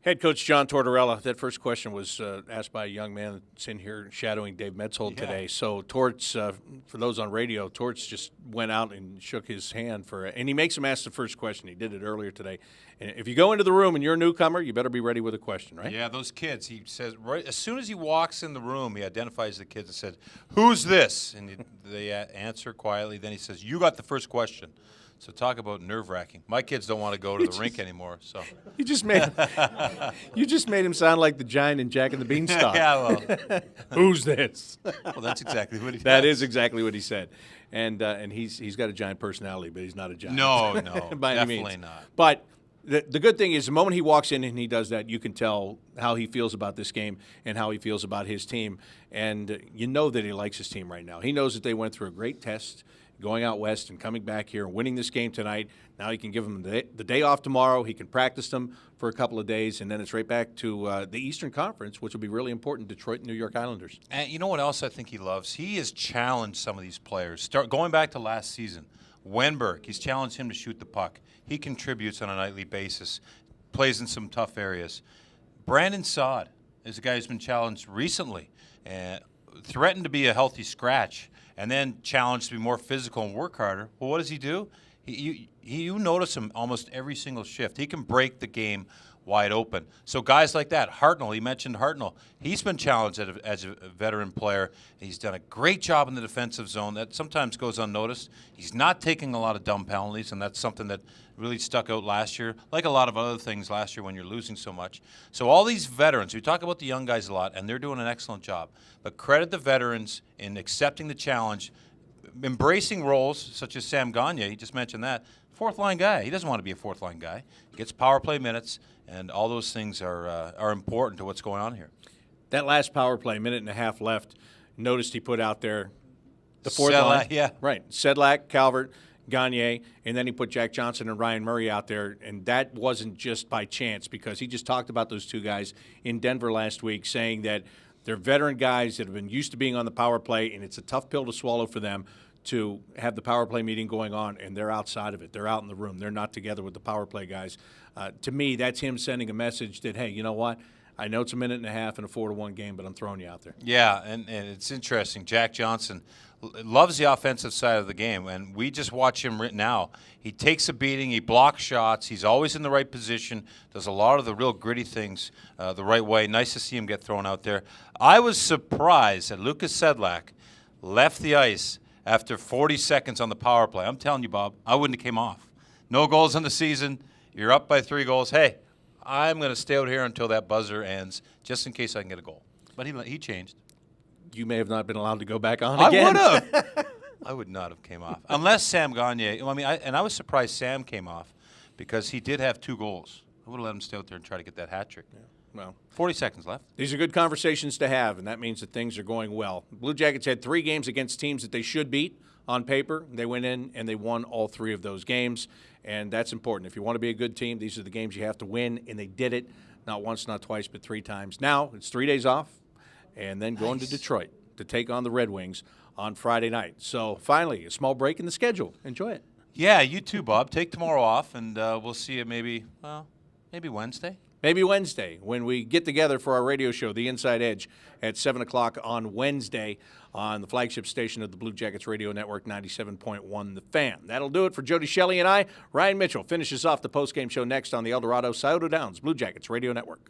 Head coach John Tortorella, that first question was asked by a young man that's in here shadowing Dave Metzold today. So Torts, for those on radio, Torts just went out and shook his hand and he makes him ask the first question. He did it earlier today. And if you go into the room and you're a newcomer, you better be ready with a question, right? Yeah, those kids, he says, right as soon as he walks in the room, he identifies the kids and says, "Who's this?" And they answer quietly. Then he says, "You got the first question." So talk about nerve-wracking. My kids don't want to go to the rink anymore. So you just made him sound like the giant in Jack and the Beanstalk. Yeah, well, who's this? Well, that's exactly what he. That is exactly what he said, and he's got a giant personality, but he's not a giant. No, by any definitely means. not. But the good thing is, the moment he walks in and he does that, you can tell how he feels about this game and how he feels about his team, and you know that he likes his team right now. He knows that they went through a great test, going out west and coming back here and winning this game tonight. Now he can give them the day off tomorrow. He can practice them for a couple of days, and then it's right back to the Eastern Conference, which will be really important, Detroit and New York Islanders. And you know what else I think he loves? He has challenged some of these players. Going back to last season, Wenberg, he's challenged him to shoot the puck. He contributes on a nightly basis, plays in some tough areas. Brandon Saad is a guy who's been challenged recently, threatened to be a healthy scratch, and then challenged to be more physical and work harder. Well, what does he do? You notice him almost every single shift. He can break the game wide open. So guys like that, Hartnell, he mentioned Hartnell. He's been challenged as a veteran player. He's done a great job in the defensive zone. That sometimes goes unnoticed. He's not taking a lot of dumb penalties, and that's something that really stuck out last year, like a lot of other things last year when you're losing so much. So all these veterans, we talk about the young guys a lot, and they're doing an excellent job. But credit the veterans in accepting the challenge, embracing roles such as Sam Gagner, he just mentioned that, fourth-line guy. He doesn't want to be a fourth-line guy. He gets power play minutes, and all those things are important to what's going on here. That last power play, minute and a half left, noticed he put out there the fourth line. Yeah. Right. Sedlak, Calvert, Gagner, and then he put Jack Johnson and Ryan Murray out there, and that wasn't just by chance because he just talked about those two guys in Denver last week, saying that they're veteran guys that have been used to being on the power play, and it's a tough pill to swallow for them to have the power play meeting going on, and they're outside of it. They're out in the room. They're not together with the power play guys. To me, that's him sending a message that, hey, you know what? I know it's a minute and a half in a 4-1 game, but I'm throwing you out there. Yeah, and it's interesting. Jack Johnson loves the offensive side of the game, and we just watch him right now. He takes a beating. He blocks shots. He's always in the right position, does a lot of the real gritty things the right way. Nice to see him get thrown out there. I was surprised that Lucas Sedlak left the ice after 40 seconds on the power play. I'm telling you, Bob, I wouldn't have came off. No goals in the season. You're up by 3 goals. Hey, I'm going to stay out here until that buzzer ends just in case I can get a goal. But he changed. You may have not been allowed to go back on again. I would have. I would not have came off. Unless Sam Gagner. I was surprised Sam came off because he did have 2 goals. I would have let him stay out there and try to get that hat trick. Yeah. Well, 40 seconds left. These are good conversations to have, and that means that things are going well. Blue Jackets had 3 games against teams that they should beat on paper. They went in and they won all 3 of those games, and that's important. If you want to be a good team, these are the games you have to win, and they did it not once, not twice, but 3 times. Now it's 3 days off, and then going to Detroit to take on the Red Wings on Friday night. So finally, a small break in the schedule. Enjoy it. Yeah, you too, Bob. Take tomorrow off, and we'll see you maybe Wednesday. Maybe Wednesday when we get together for our radio show, The Inside Edge, at 7 o'clock on Wednesday on the flagship station of the Blue Jackets Radio Network, 97.1 The Fan. That'll do it for Jody Shelley and I. Ryan Mitchell finishes off the postgame show next on the El Dorado Scioto Downs Blue Jackets Radio Network.